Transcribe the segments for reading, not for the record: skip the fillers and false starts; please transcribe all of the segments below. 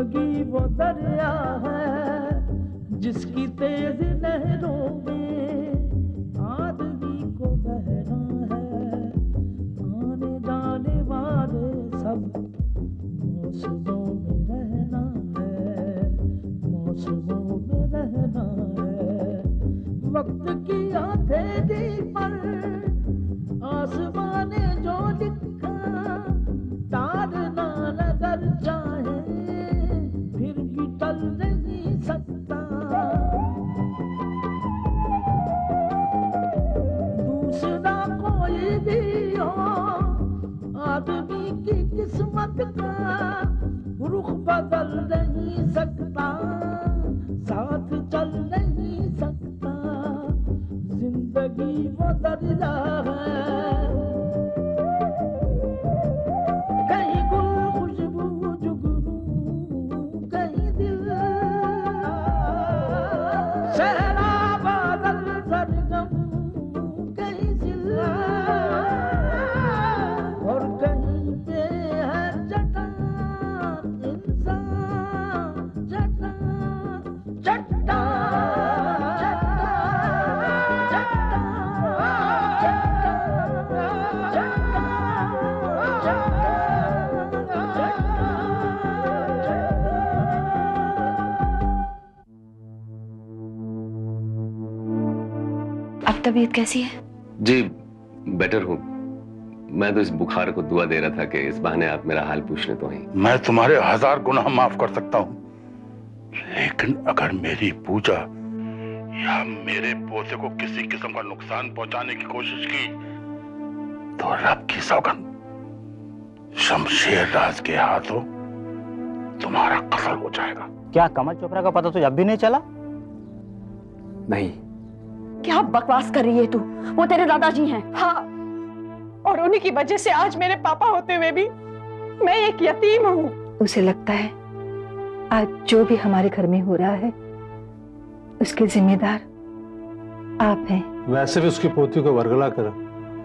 जिंदगी वो दरिया है जिसकी तेज लहरों में आदमी को बहना है। आने जाने वाले सब मौसमों में रहना है, मौसमों में रहना है। वक्त की हथेली पर आसमान ने जो लिखा तारना नजर चाहे फिर भी टल नहीं सकता। दूसरा कोई भी हो आदमी की किस्मत का रुख बदल नहीं सकता, साथ चल नहीं सकता। जिंदगी वो दरिया है, कहीं गुल खुशबू जुगनू, कहीं दिल सहरा बादल सरगम, कहीं जिला और कहीं पे है चट्टान इंसान, चट्टान चट्टान। अब तबीयत कैसी है? जी बेटर हूँ। मैं तो इस बुखार को दुआ दे रहा था कि इस बहाने आप मेरा हाल पूछने तो ही। मैं तुम्हारे 1000 गुनाह माफ कर सकता हूँ, लेकिन अगर मेरी पूजा या मेरे पोते को किसी किस्म का नुकसान पहुंचाने की कोशिश की तो रब की सौगंध शमशेर राज के हाथों तुम्हारा कत्ल हो जाएगा। क्या कमल चोपड़ा का पता तुझे अब भी नहीं चला? नहीं। क्या बकवास कर रही है तू? वो तेरे दादाजी हैं। हाँ, और उन्हीं की वजह से आज मेरे पापा होते हुए भी मैं एक यतीम हूँ। उसे लगता है आज जो भी हमारे घर में हो रहा है उसके जिम्मेदार आप हैं। वैसे भी उसकी पोती को वरगला कर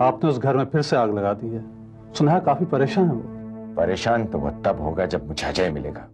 आपने उस घर में फिर से आग लगा दी है। सुना है काफी परेशान है वो। परेशान तो वो तब होगा जब मुझे अजय मिलेगा।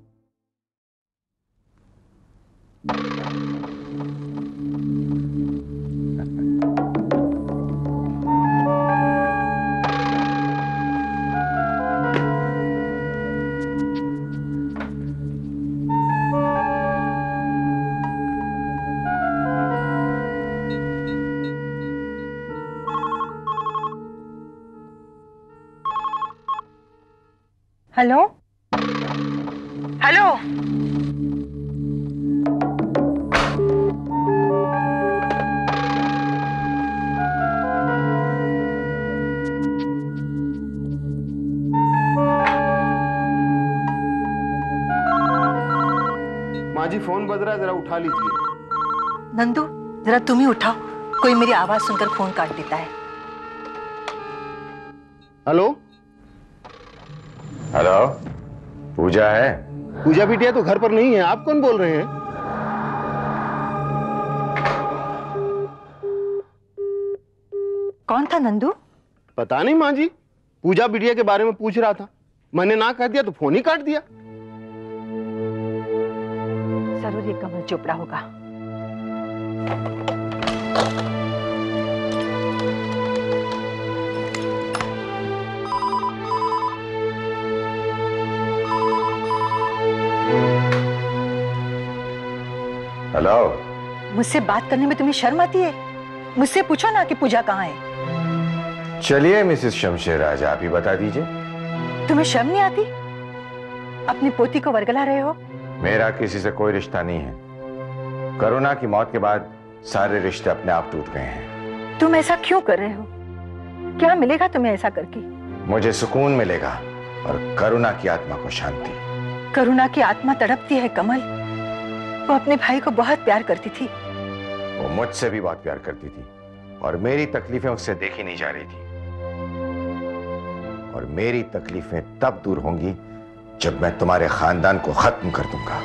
हेलो हेलो, माँ जी फोन बज रहा है, जरा उठा लीजिए। नंदू जरा तुम ही उठाओ, कोई मेरी आवाज सुनकर फोन काट देता है। हेलो हेलो, पूजा है? पूजा बिटिया तो घर पर नहीं है। आप कौन बोल रहे हैं? कौन था नंदू? पता नहीं माँ जी, पूजा बिटिया के बारे में पूछ रहा था। मैंने ना कह दिया तो फोन ही काट दिया। जरूर ये कमल चोपड़ा होगा। हेलो, मुझसे बात करने में तुम्हें शर्म आती है? मुझसे पूछो ना कि पूजा कहाँ है। चलिए मिसेस शमशेर आज आप ही बता दीजिए। तुम्हें शर्म नहीं आती? अपनी पोती को वरगला रहे हो। मेरा किसी से कोई रिश्ता नहीं है। करुणा की मौत के बाद सारे रिश्ते अपने आप टूट गए हैं। तुम ऐसा क्यों कर रहे हो? क्या मिलेगा तुम्हें ऐसा करके? मुझे सुकून मिलेगा और करुणा की आत्मा को शांति। करुणा की आत्मा तड़पती है कमल। वो अपने भाई को बहुत प्यार करती थी। वो मुझसे भी बहुत प्यार करती थी और मेरी तकलीफें उससे देखी नहीं जा रही थी। और मेरी तकलीफें तब दूर होंगी जब मैं तुम्हारे खानदान को खत्म कर दूंगा।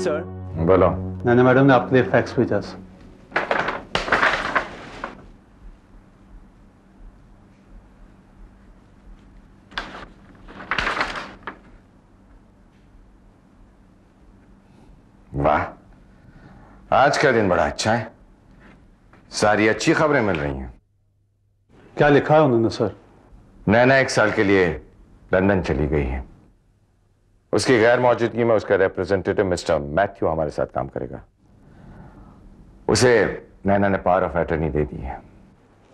सर। बोलो। नैना मैडम ने आपके लिए फैक्स भेजा सर। वाह, आज का दिन बड़ा अच्छा है, सारी अच्छी खबरें मिल रही हैं। क्या लिखा है उन्होंने सर? नैना 1 साल के लिए लंदन चली गई है। उसकी गैर मौजूदगी में उसका रिप्रेजेंटेटिव मिस्टर मैथ्यू हमारे साथ काम करेगा। उसे नैना ने पावर ऑफ अटर्नी दे दी है।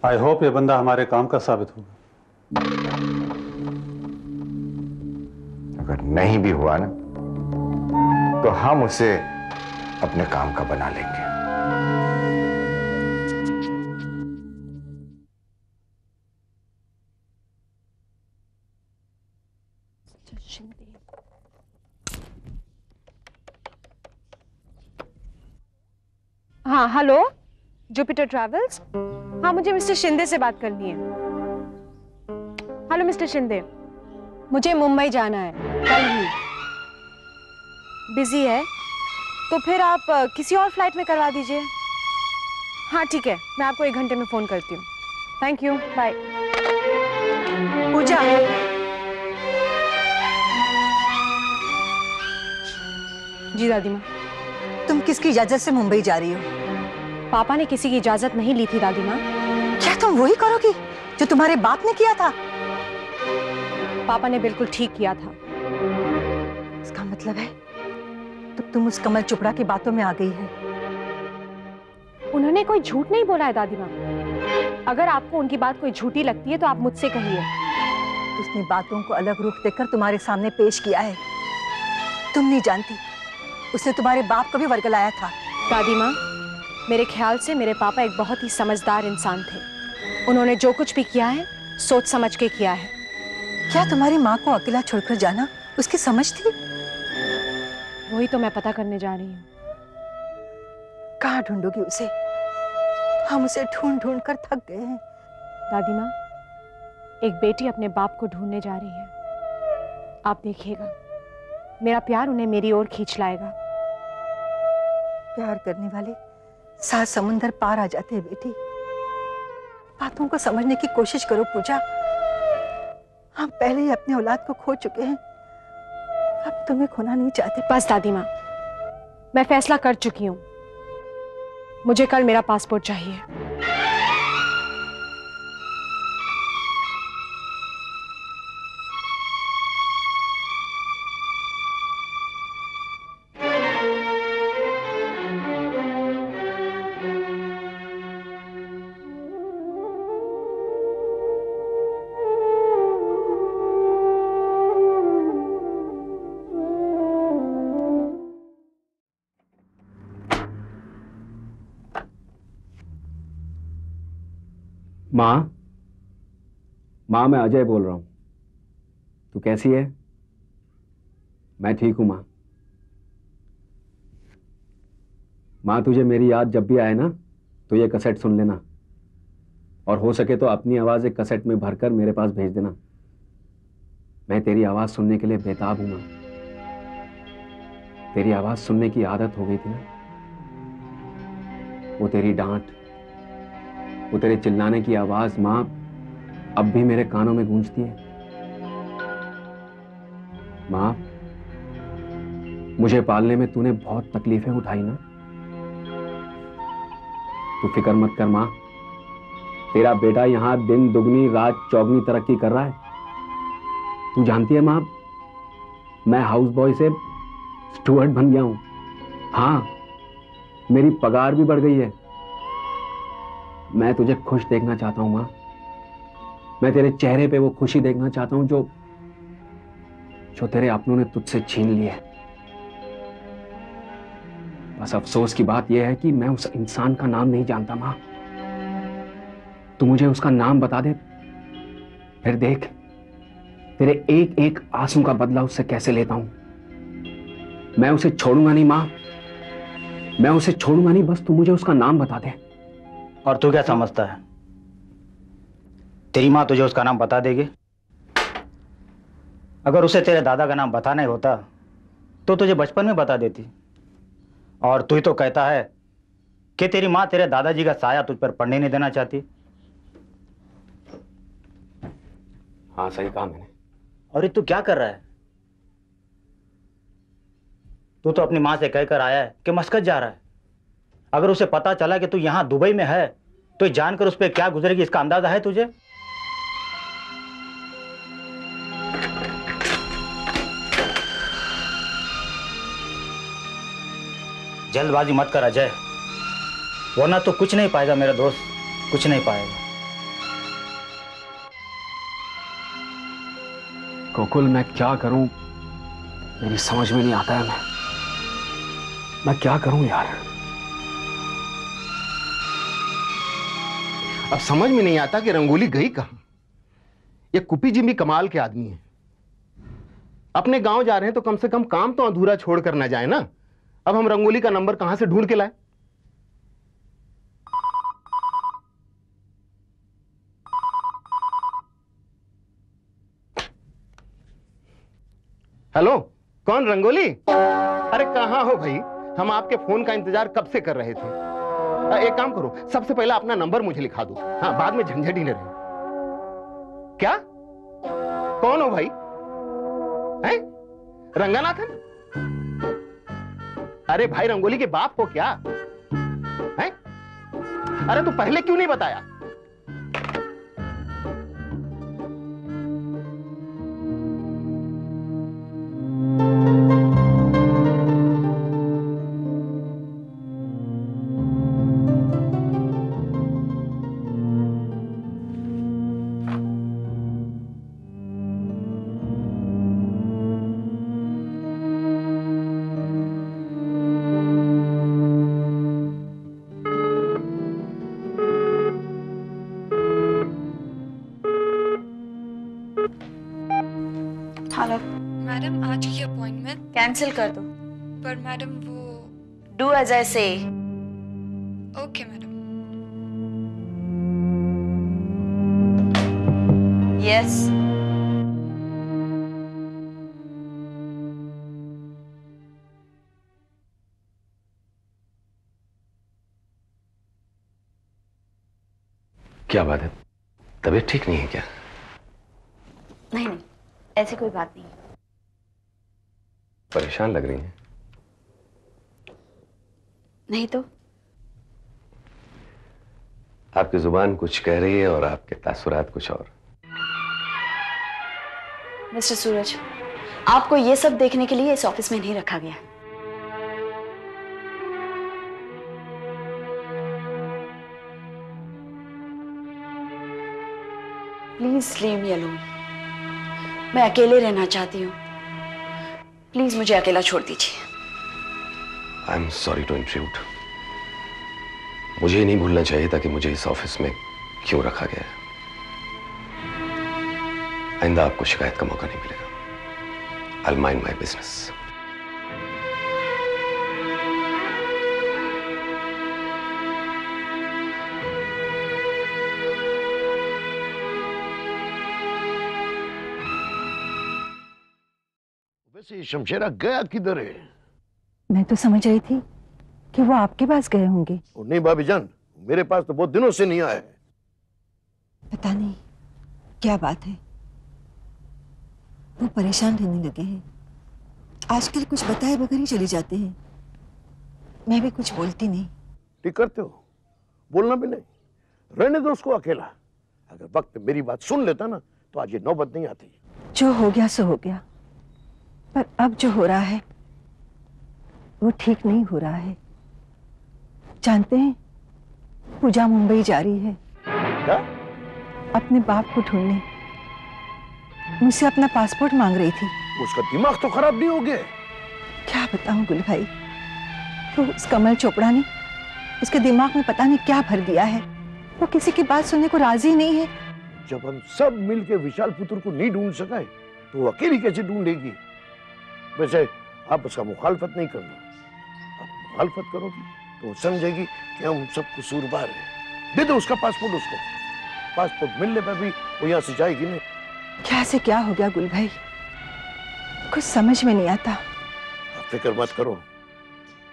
आई होप ये बंदा हमारे काम का साबित होगा। अगर नहीं भी हुआ ना, तो हम उसे अपने काम का बना लेंगे। हाँ, हेलो, जुपिटर ट्रैवल्स। हाँ, मुझे मिस्टर शिंदे से बात करनी है। हेलो मिस्टर शिंदे, मुझे मुंबई जाना है कल ही। बिजी है तो फिर आप किसी और फ्लाइट में करवा दीजिए। हाँ ठीक है, मैं आपको 1 घंटे में फोन करती हूँ। Thank you, bye. Puja, ji दादी माँ। तुम किसकी इजाजत से मुंबई जा रही हो? पापा ने किसी की इजाजत नहीं ली थी दादी माँ। क्या तुम वही करोगी जो तुम्हारे बाप ने किया था? पापा ने बिल्कुल ठीक किया था। इसका मतलब है तो तुम उस कमल चोपड़ा की बातों में आ गई है। उन्होंने कोई झूठ नहीं बोला है दादी माँ। अगर आपको उनकी बात कोई झूठी लगती है तो आप मुझसे कहिए। उसने बातों को अलग रुख देकर तुम्हारे सामने पेश किया है। तुम नहीं जानती, उसने तुम्हारे बाप को भी वर्गलाया था। दादी माँ, मेरे ख्याल से मेरे पापा एक बहुत ही समझदार इंसान थे। उन्होंने जो कुछ भी किया है सोच समझ के किया है। क्या तुम्हारी माँ को अकेला छोड़कर जाना उसकी समझ थी? वही तो मैं पता करने जा रही हूँ। कहाँ ढूंढोगी उसे? हम उसे ढूंढ ढूंढ कर थक गए हैं। दादी माँ, एक बेटी अपने बाप को ढूंढने जा रही है। आप देखिएगा, मेरा प्यार उन्हें मेरी ओर खींच लाएगा। प्यार करने वाले 7 समुंदर पार आ जाते हैं बेटी। बातों को समझने की कोशिश करो पूजा। हम पहले ही अपने औलाद को खो चुके हैं, अब तुम्हें खोना नहीं चाहते। बस दादी माँ, मैं फैसला कर चुकी हूँ। मुझे कल मेरा पासपोर्ट चाहिए। माँ, मैं अजय बोल रहा हूँ। तू कैसी है? मैं ठीक हूँ माँ। माँ, तुझे मेरी याद जब भी आए ना तो ये कैसेट सुन लेना, और हो सके तो अपनी आवाज़ एक कैसेट में भरकर मेरे पास भेज देना। मैं तेरी आवाज़ सुनने के लिए बेताब हूँ माँ। तेरी आवाज़ सुनने की आदत हो गई थी ना। वो तेरी डांट, वो तेरे चिल्लाने की आवाज़ माँ अब भी मेरे कानों में गूंजती है। माँ, मुझे पालने में तूने बहुत तकलीफें उठाई ना। तू फिक्र मत कर माँ, तेरा बेटा यहां दिन दुगनी रात चौगनी तरक्की कर रहा है। तू जानती है माँ, मैं हाउस बॉय से स्टुअर्ट बन गया हूं। हाँ, मेरी पगार भी बढ़ गई है। मैं तुझे खुश देखना चाहता हूं माँ। मैं तेरे चेहरे पे वो खुशी देखना चाहता हूं जो तेरे अपनों ने तुझसे छीन ली है। बस अफसोस की बात यह है कि मैं उस इंसान का नाम नहीं जानता मां। तू मुझे उसका नाम बता दे, फिर देख तेरे एक एक आंसू का बदला उससे कैसे लेता हूं। मैं उसे छोड़ूंगा नहीं मां, मैं उसे छोड़ूंगा नहीं। बस तू मुझे उसका नाम बता दे। और तू क्या समझता है, तेरी माँ तुझे उसका नाम बता देगी? अगर उसे तेरे दादा का नाम बताना ही होता तो तुझे बचपन में बता देती। और तू ही तो कहता है कि तेरी माँ तेरे दादाजी का साया तुझ पर पड़ने नहीं देना चाहती। हाँ सही कहा मैंने। और ये तू क्या कर रहा है? तू तो अपनी माँ से कहकर आया है कि मस्कत जा रहा है। अगर उसे पता चला कि तू यहां दुबई में है तो ये जानकर उस पर क्या गुजरेगी इसका अंदाजा है तुझे? जल्दबाजी मत कर अजय, वरना तो कुछ नहीं पाएगा मेरा दोस्त, कुछ नहीं पाएगा। गोकुल मैं क्या करूं, मेरी समझ में नहीं आता है। मैं क्या करूं यार। अब समझ में नहीं आता कि रंगोली गई कहां। ये कुपी जी भी कमाल के आदमी है। अपने गांव जा रहे हैं तो कम से कम काम तो अधूरा छोड़ कर ना जाए ना। अब हम रंगोली का नंबर कहां से ढूंढ के लाए? हेलो, कौन? रंगोली? अरे कहां हो भाई? हम आपके फोन का इंतजार कब से कर रहे थे। एक काम करो, सबसे पहले अपना नंबर मुझे लिखा दो। हाँ, बाद में झंझट ही न रहे। क्या? कौन हो भाई? हैं? रंगानाथन? अरे भाई, रंगोली के बाप हो क्या? हैं? अरे तू पहले क्यों नहीं बताया? मैडम आज की अपॉइंटमेंट कैंसिल कर दो। पर मैडम वो डू एज आई से। Okay madam. यस। क्या बात है, तबीयत ठीक नहीं है क्या? नहीं नहीं, ऐसी कोई बात नहीं। परेशान लग रही हैं। नहीं तो। आपकी जुबान कुछ कह रही है और आपके तासुरात कुछ और। मिस्टर सूरज, आपको ये सब देखने के लिए इस ऑफिस में नहीं रखा गया। Please leave me alone. मैं अकेले रहना चाहती हूँ। प्लीज मुझे अकेला छोड़ दीजिए। I am sorry to intrude. मुझे नहीं भूलना चाहिए था कि मुझे इस ऑफिस में क्यों रखा गया है। आइंदा आपको शिकायत का मौका नहीं मिलेगा। I will mind my business. वैसे शमशेरा गया किधर है? मैं तो समझ रही थी कि वो आपके पास गए होंगे। नहीं भाभी जान, मेरे पास तो बहुत दिनों से नहीं आए। पता नहीं क्या बात है, वो परेशान रहने लगे हैं। आजकल कुछ बताए बगैर ही चले जाते हैं। मैं भी कुछ बोलती नहीं। ठीक करते हो, बोलना भी नहीं। रहने दो उसको अकेला। अगर वक्त मेरी बात सुन लेता ना तो आज ये नौबत नहीं आती। जो हो गया सो हो गया, पर अब जो हो रहा है वो ठीक नहीं हो रहा है। जानते हैं, पूजा मुंबई जा रही है। क्या? अपने बाप को ढूंढने। मुझसे अपना पासपोर्ट मांग रही थी। उसका दिमाग तो खराब नहीं हो गया? क्या बताऊं गुल भाई, तो उस कमल चोपड़ा ने उसके दिमाग में पता नहीं क्या भर दिया है। वो किसी की बात सुनने को राजी नहीं है। जब हम सब मिलके विशाल पुत्र को नहीं ढूंढ सके तो वो अकेली कैसे ढूंढेगी? वैसे आप उसका मुखालफत नहीं करना। आप मुखालफत करोगी तो वो समझेगी कि हम सब कसूरवार हैं। दे दो उसका पासपोर्ट उसको। पासपोर्ट मिलने पर भी वो यहाँ से जाएगी नहीं। क्या से क्या हो गया गुल भाई, कुछ समझ में नहीं आता। आप फिक्र मत करो,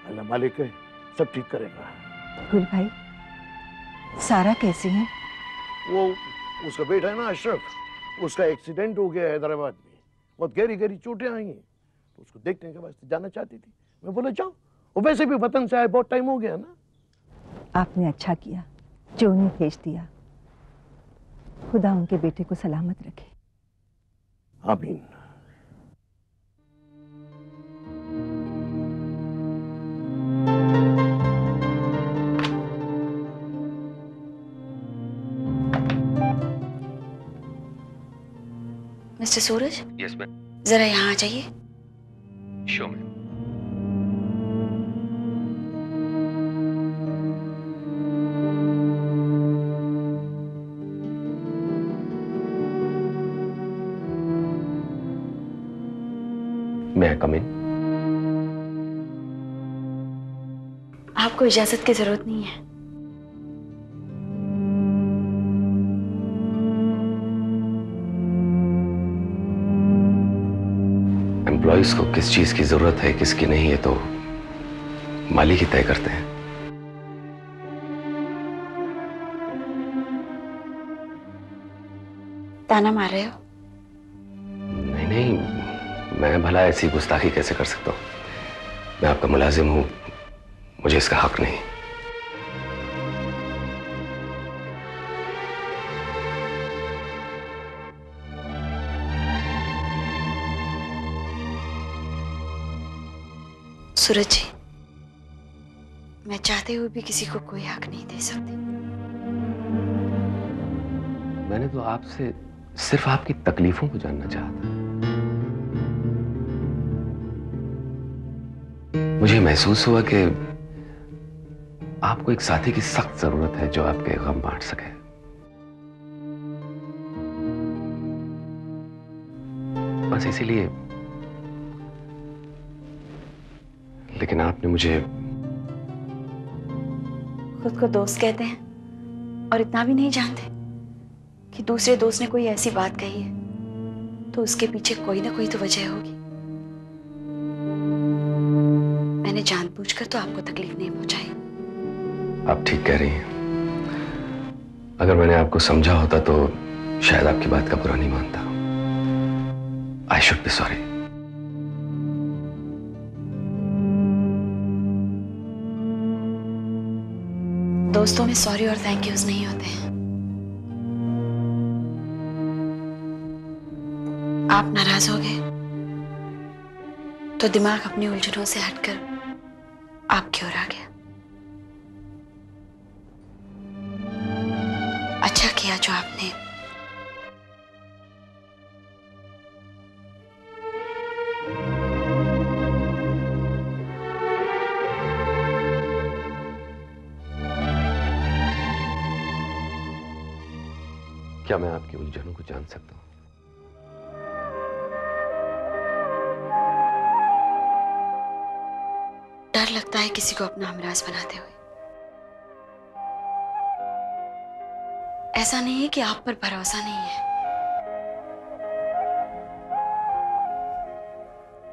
अल्लाह मालिक है, सब ठीक करेगा। गुल भाई, सारा कैसी है? वो उसका बेटा है ना अशरफ, उसका एक्सीडेंट हो गया हैदराबाद में, बहुत गहरी गहरी चोटें आई हैं, तो उसको देखने के वास्ते जाना चाहती थी। मैं बोला जाओ, और वैसे भी वतन से आए बहुत टाइम हो गया ना। आपने अच्छा किया जो उन्हें भेज दिया। खुदा उनके बेटे को सलामत रखे। आमीन। मिस्टर सूरज, यस मैम। जरा यहाँ आ जाइए। Show ma'am. मैं कम इन? आपको इजाजत की जरूरत नहीं है। एम्प्लॉइज को किस चीज की जरूरत है, किसकी नहीं, है तो मालिक ही तय करते हैं। ताना मार रहे हो? नहीं नहीं, मैं भला ऐसी गुस्ताखी कैसे कर सकता हूं? मैं आपका मुलाजिम हूं, मुझे इसका हक नहीं। सूरज जी, मैं चाहते हुए भी किसी को कोई हक नहीं दे सकती। मैंने तो आपसे सिर्फ आपकी तकलीफों को जानना चाहा था। मुझे महसूस हुआ कि आपको एक साथी की सख्त जरूरत है जो आपके गम बांट सके। बस इसीलिए। लेकिन आपने मुझे खुद को दोस्त कहते हैं और इतना भी नहीं जानते कि दूसरे दोस्त ने कोई ऐसी बात कही है तो उसके पीछे कोई ना कोई तो वजह होगी। मैंने जानबूझकर तो आपको तकलीफ नहीं पहुंचाई। आप ठीक कह रही हैं। अगर मैंने आपको समझा होता तो शायद आपकी बात का बुरा नहीं मानता। I should be sorry. दोस्तों में सॉरी और थैंक यूज नहीं होते हैं। आप नाराज हो गए तो दिमाग अपनी उलझनों से हटकर आपकी ओर आ गया। अच्छा किया जो आपने क्या मैं आपकी उलझनों को जान सकता हूं? डर लगता है किसी को अपना हमराज बनाते हुए। ऐसा नहीं है कि आप पर भरोसा नहीं है,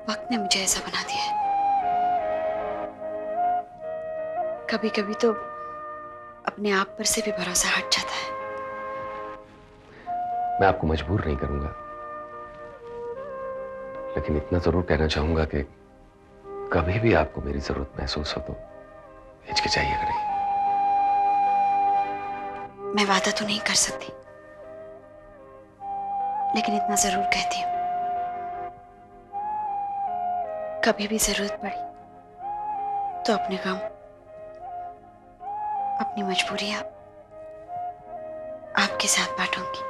वक्त ने मुझे ऐसा बना दिया है। कभी कभी तो अपने आप पर से भी भरोसा हट जाता है। मैं आपको मजबूर नहीं करूंगा, लेकिन इतना जरूर कहना चाहूंगा कि कभी भी आपको मेरी जरूरत महसूस हो तो हिचकिचाइएगा नहीं। मैं वादा तो नहीं कर सकती, लेकिन इतना जरूर कहती हूँ, कभी भी जरूरत पड़ी तो अपने गम, अपनी मजबूरियां आपके साथ बांटूंगी।